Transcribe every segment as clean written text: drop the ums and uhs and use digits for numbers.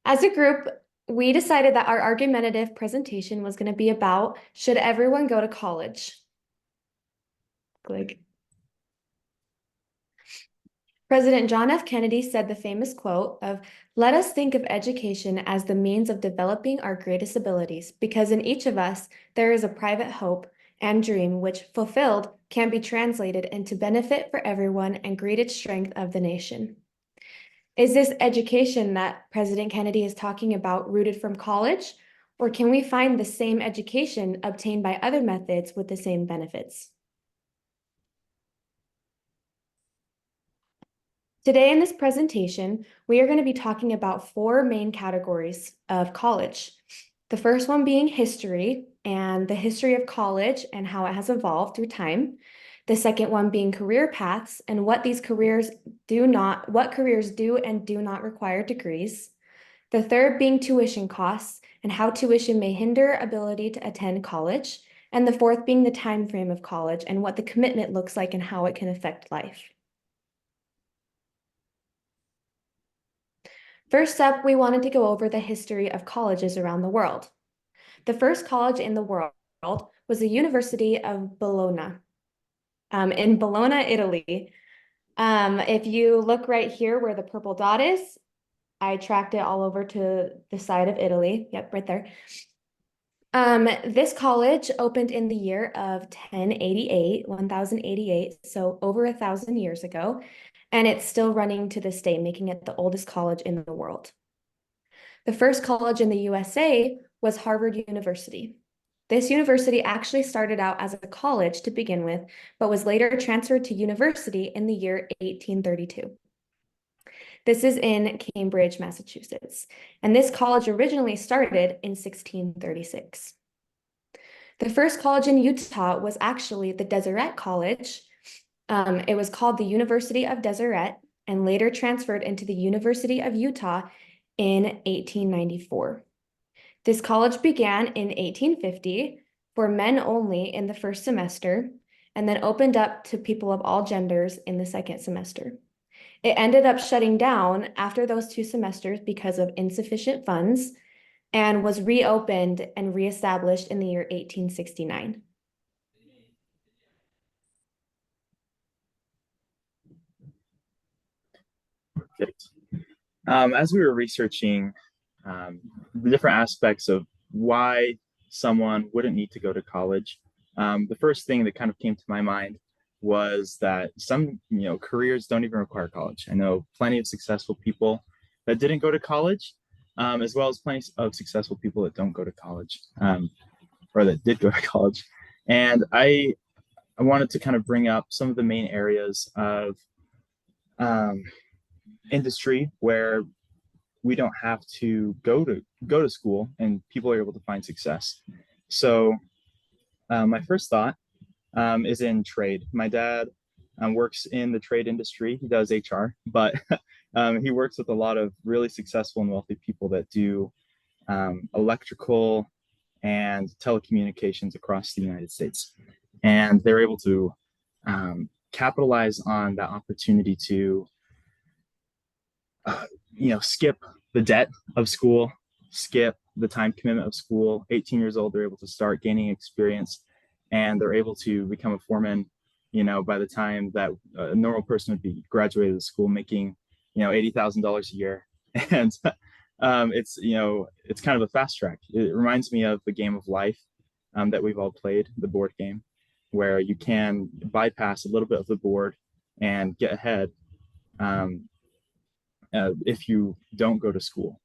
As a group, we decided that our argumentative presentation was going to be about, should everyone go to college? Click. President John F. Kennedy said the famous quote of, "Let us think of education as the means of developing our greatest abilities, because in each of us there is a private hope and dream which, fulfilled, can be translated into benefit for everyone and greatest strength of the nation." Is this education that President Kennedy is talking about rooted from college, or can we find the same education obtained by other methods with the same benefits? Today in this presentation, we are going to be talking about four main categories of college. The first one being history and the history of college and how it has evolved through time. The second one being career paths and what careers do and do not require degrees. The third being tuition costs and how tuition may hinder ability to attend college. And the fourth being the time frame of college and what the commitment looks like and how it can affect life. First up, we wanted to go over the history of colleges around the world. The first college in the world was the University of Bologna in Bologna, Italy. If you look right here where the purple dot is, I tracked it all over to the side of Italy. Yep, right there. This college opened in the year of 1088, so over 1,000 years ago, and it's still running to this day, making it the oldest college in the world. The first college in the USA was Harvard University. This university actually started out as a college to begin with, but was later transferred to university in the year 1832. This is in Cambridge, Massachusetts, and this college originally started in 1636. The first college in Utah was actually the Deseret College. It was called the University of Deseret and later transferred into the University of Utah in 1894. This college began in 1850 for men only in the first semester and then opened up to people of all genders in the second semester. It ended up shutting down after those 2 semesters because of insufficient funds and was reopened and reestablished in the year 1869. Perfect. As we were researching the different aspects of why someone wouldn't need to go to college, the first thing that kind of came to my mind was that some careers don't even require college. I know plenty of successful people that didn't go to college, as well as plenty of successful people that don't go to college, or that did go to college. And I wanted to kind of bring up some of the main areas of industry where we don't have to go to school and people are able to find success. So my first thought is in trade. My dad works in the trade industry. He does HR, but he works with a lot of really successful and wealthy people that do electrical and telecommunications across the United States. And they're able to capitalize on that opportunity to skip the debt of school, skip the time commitment of school. 18 years old, they're able to start gaining experience, and they're able to become a foreman, by the time that a normal person would be graduated of school making, $80,000 a year. And it's kind of a fast track. It reminds me of the game of life that we've all played, the board game, where you can bypass a little bit of the board and get ahead if you don't go to school.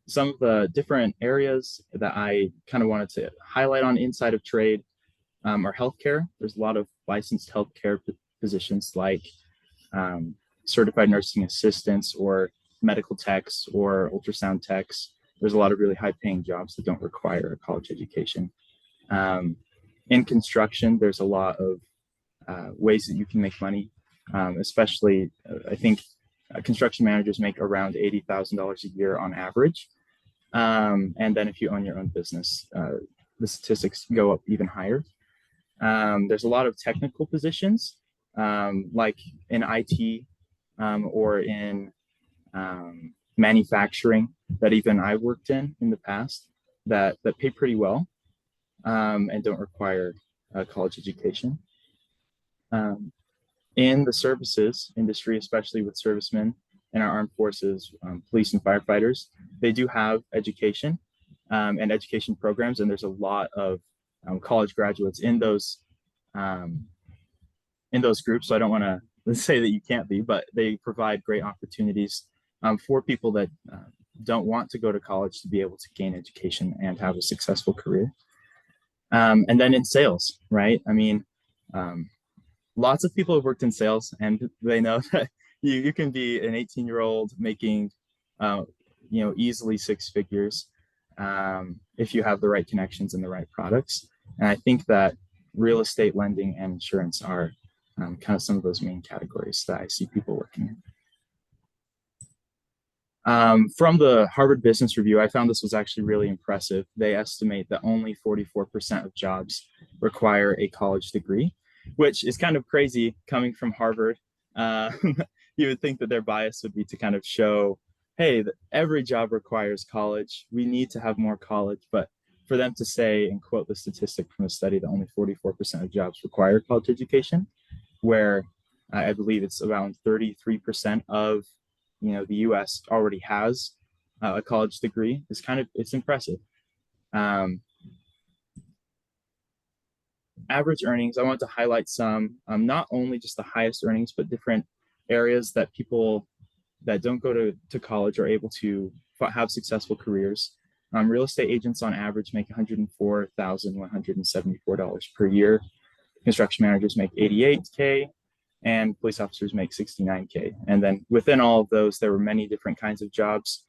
Some of the different areas that I kind of wanted to highlight on inside of trade are healthcare. There's a lot of licensed healthcare positions like certified nursing assistants or medical techs or ultrasound techs. There's a lot of really high paying jobs that don't require a college education. In construction, there's a lot of ways that you can make money, especially I think construction managers make around $80,000 a year on average. And then if you own your own business, the statistics go up even higher. There's a lot of technical positions, like in IT or in manufacturing that even I worked in the past that pay pretty well, and don't require a college education. Um, in the services industry, especially with servicemen in our armed forces, police and firefighters, they do have education, and education programs, and there's a lot of college graduates um, in those groups. So I don't want to say that you can't be, but they provide great opportunities for people that don't want to go to college to be able to gain education and have a successful career. And then in sales, right? I mean, um, lots of people have worked in sales, and they know that you can be an 18-year-old making, uh, easily six figures, if you have the right connections and the right products. And I think that real estate lending and insurance are kind of some of those main categories that I see people working in. From the Harvard Business Review, I found this was actually really impressive. They estimate that only 44% of jobs require a college degree, which is kind of crazy coming from Harvard. Uh, you would think that their bias would be to kind of show, hey, every job requires college. We need to have more college. But for them to say and quote the statistic from the study that only 44% of jobs require college education, where I believe it's around 33% of the U.S. already has a college degree, is kind of, it's impressive. Um, Average earnings, I want to highlight some, not only just the highest earnings, but different areas that people that don't go to college are able to have successful careers. Real estate agents on average make $104,174 per year. Construction managers make 88K, and police officers make 69K. And then within all of those, there were many different kinds of jobs.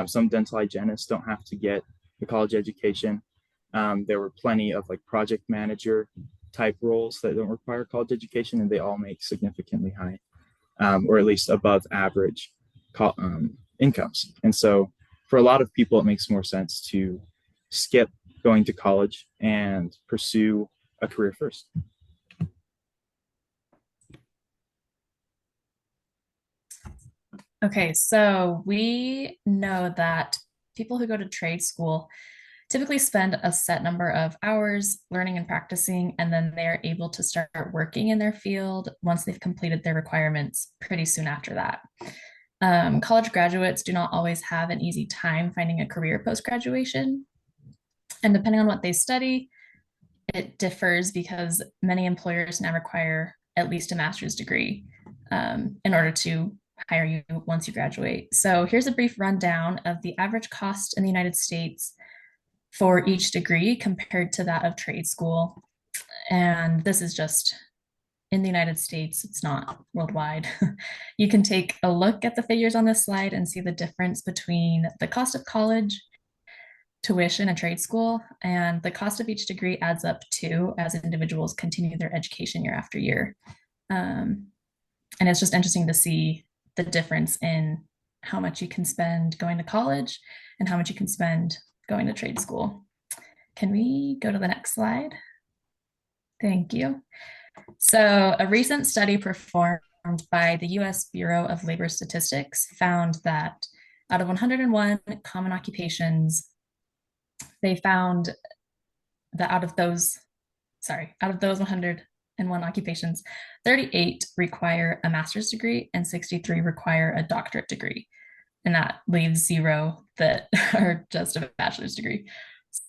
Some dental hygienists don't have to get a college education. There were plenty of like project manager type roles that don't require college education, and they all make significantly high, or at least above average incomes. And so for a lot of people, it makes more sense to skip going to college and pursue a career first. Okay, so we know that people who go to trade school typically spend a set number of hours learning and practicing, and then they're able to start working in their field once they've completed their requirements pretty soon after that. College graduates do not always have an easy time finding a career post graduation. And depending on what they study, it differs because many employers now require at least a master's degree in order to hire you once you graduate. So here's a brief rundown of the average cost in the United States for each degree compared to that of trade school. And this is just in the United States, it's not worldwide. You can take a look at the figures on this slide and see the difference between the cost of college, tuition, and trade school, and the cost of each degree adds up too as individuals continue their education year after year. And it's just interesting to see the difference in how much you can spend going to college and how much you can spend going to trade school. Can we go to the next slide? Thank you. So a recent study performed by the US Bureau of Labor Statistics found that out of 101 common occupations, they found that out of those 101 occupations, 38 require a master's degree and 63 require a doctorate degree. And that leaves 0 that are just a bachelor's degree.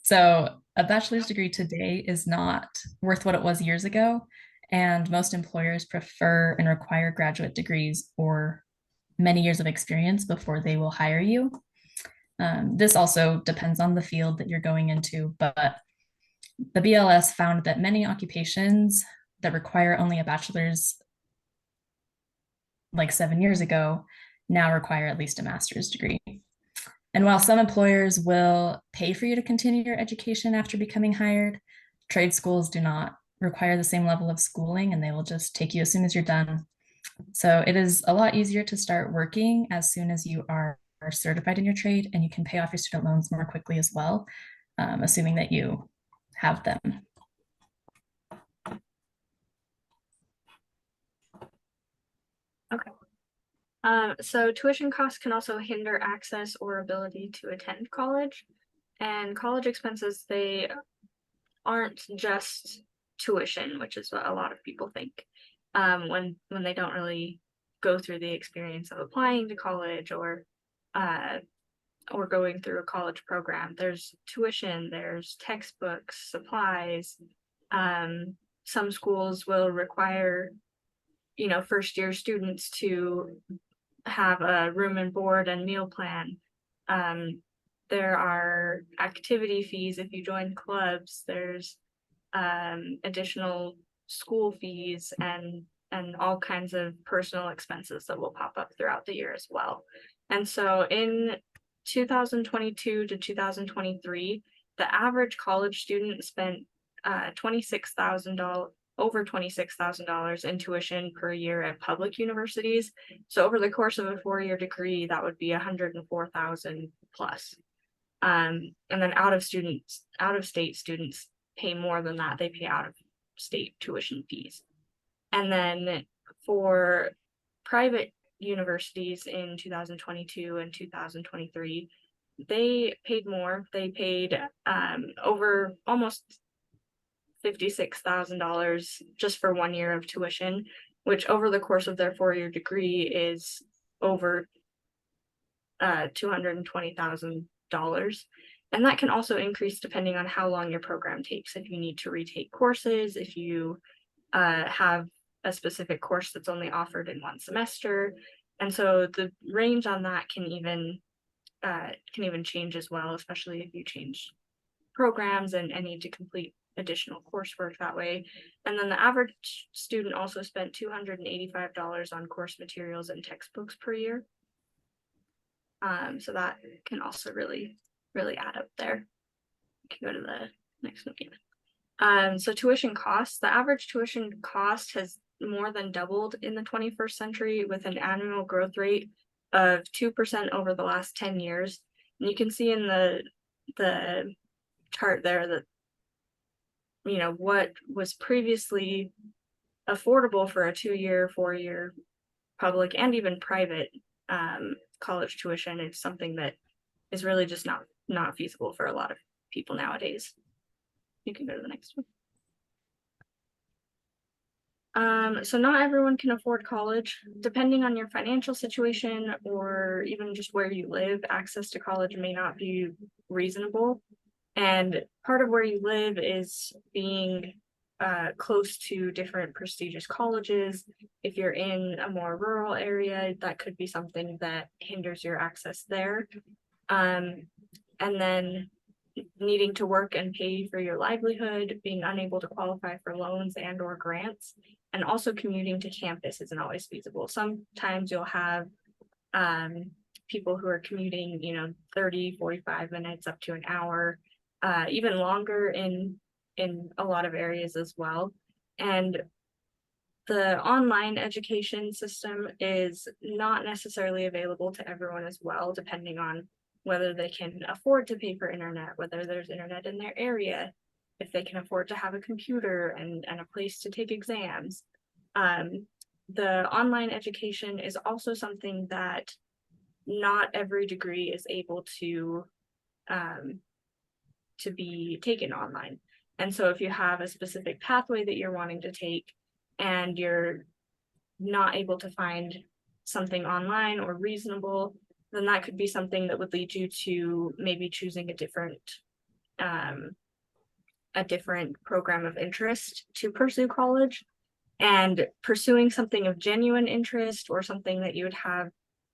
So a bachelor's degree today is not worth what it was years ago. And most employers prefer and require graduate degrees or many years of experience before they will hire you. This also depends on the field that you're going into, but the BLS found that many occupations that require only a bachelor's like 7 years ago now require at least a master's degree. And while some employers will pay for you to continue your education after becoming hired, trade schools do not require the same level of schooling, and they will just take you as soon as you're done. So it is a lot easier to start working as soon as you are certified in your trade, and you can pay off your student loans more quickly as well, assuming that you have them. Okay. So tuition costs can also hinder access or ability to attend college. And college expenses, they aren't just tuition, which is what a lot of people think. When they don't really go through the experience of applying to college uh or going through a college program. There's tuition, there's textbooks, supplies. Some schools will require, first year students to have a room and board and meal plan. Um, there are activity fees if you join clubs. There's additional school fees and all kinds of personal expenses that will pop up throughout the year as well. And so in 2022 to 2023, the average college student spent $26,000 over $26,000 in tuition per year at public universities. So over the course of a 4-year degree, that would be 104,000 plus. And then out of state students pay more than that. They pay out of state tuition fees. And then for private universities in 2022 and 2023, they paid more. They paid over almost $56,000 just for 1 year of tuition, which over the course of their 4-year degree is over $220,000. And that can also increase depending on how long your program takes. If you need to retake courses, if you have a specific course that's only offered in 1 semester. And so the range on that can even change as well, especially if you change programs and need to complete additional coursework that way. And then the average student also spent $285 on course materials and textbooks per year. So that can also really add up there. You can go to the next one. So tuition costs, the average tuition cost has more than doubled in the 21st century with an annual growth rate of 2% over the last 10 years. And you can see in the chart there that, what was previously affordable for a 2-year, 4-year public and even private college tuition is something that is really just not feasible for a lot of people nowadays. You can go to the next one. So not everyone can afford college. Depending on your financial situation or even just where you live, access to college may not be reasonable. And part of where you live is being close to different prestigious colleges. If you're in a more rural area, that could be something that hinders your access there. And then needing to work and pay for your livelihood, being unable to qualify for loans and or grants, and also commuting to campus isn't always feasible. Sometimes you'll have people who are commuting, 30, 45 minutes up to an hour, even longer in a lot of areas as well. And the online education system is not necessarily available to everyone as well, depending on whether they can afford to pay for internet, whether there's internet in their area, if they can afford to have a computer and a place to take exams. The online education is also something that not every degree is able to be taken online. And so if you have a specific pathway that you're wanting to take and you're not able to find something online or reasonable, then that could be something that would lead you to maybe choosing a different program of interest to pursue college. And pursuing something of genuine interest or something that you would have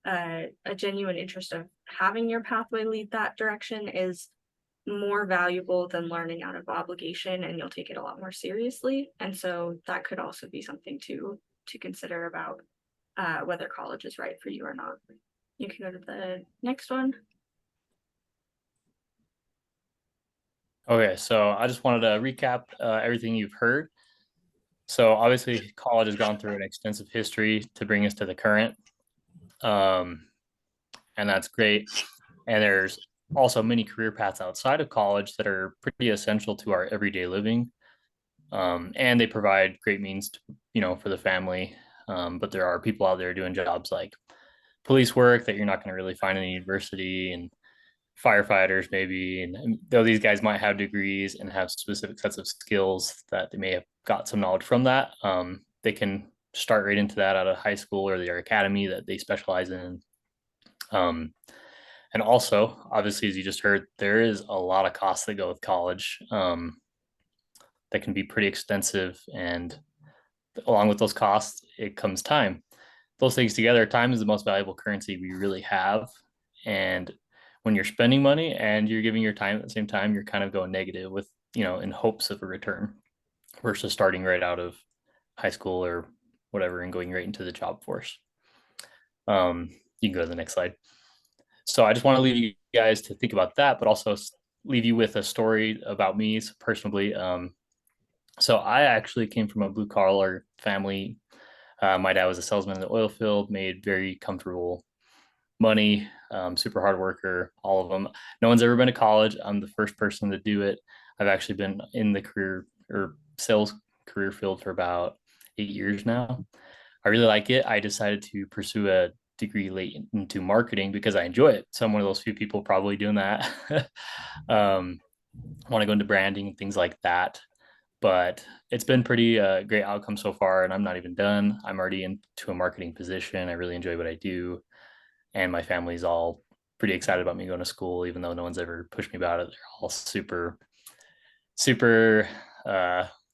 a genuine interest of having your pathway lead that direction is more valuable than learning out of obligation, and you'll take it a lot more seriously. And so that could also be something to consider about whether college is right for you or not. You can go to the next one. Okay, so I just wanted to recap everything you've heard. So obviously college has gone through an extensive history to bring us to the current. And that's great. And there's also many career paths outside of college that are pretty essential to our everyday living. And they provide great means to, for the family. But there are people out there doing jobs like police work that you're not going to really find in a university, and firefighters maybe. And though these guys might have degrees and have specific sets of skills that they may have got some knowledge from that, they can start right into that out of high school or their academy that they specialize in. And also, obviously, as you just heard, there is a lot of costs that go with college that can be pretty extensive. And along with those costs, it comes time. Those things together, time is the most valuable currency we really have. And when you're spending money and you're giving your time at the same time, you're kind of going negative with, in hopes of a return versus starting right out of high school or whatever and going right into the job force. You can go to the next slide. So I just want to leave you guys to think about that, but also leave you with a story about me personally. So I actually came from a blue collar family. My dad was a salesman in the oil field, made very comfortable money, super hard worker, all of them. No one's ever been to college. I'm the first person to do it. I've actually been in the career or sales career field for about 8 years now. I really like it. I decided to pursue a degree late into marketing because I enjoy it. So I'm one of those few people probably doing that. Want to go into branding and things like that. But it's been pretty great outcome so far, and I'm not even done. I'm already into a marketing position. I really enjoy what I do, and my family's all pretty excited about me going to school, even though no one's ever pushed me about it. They're all super, super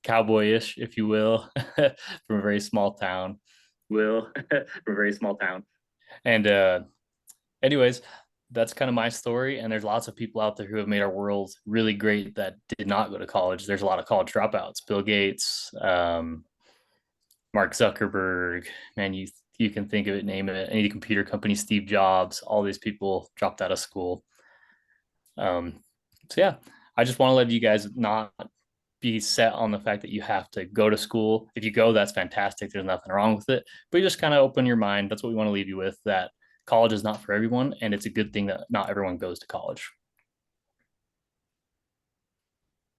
cowboyish, if you will, from a very small town. And anyways, that's kind of my story. And there's lots of people out there who have made our world really great that did not go to college. There's a lot of college dropouts. Bill Gates, Mark Zuckerberg, man, you can think of it, name it, any computer company, Steve Jobs, all these people dropped out of school. So yeah, I just want to let you guys not be set on the fact that you have to go to school. If you go, that's fantastic. There's nothing wrong with it. But you just kind of open your mind. That's what we want to leave you with, that college is not for everyone. And it's a good thing that not everyone goes to college.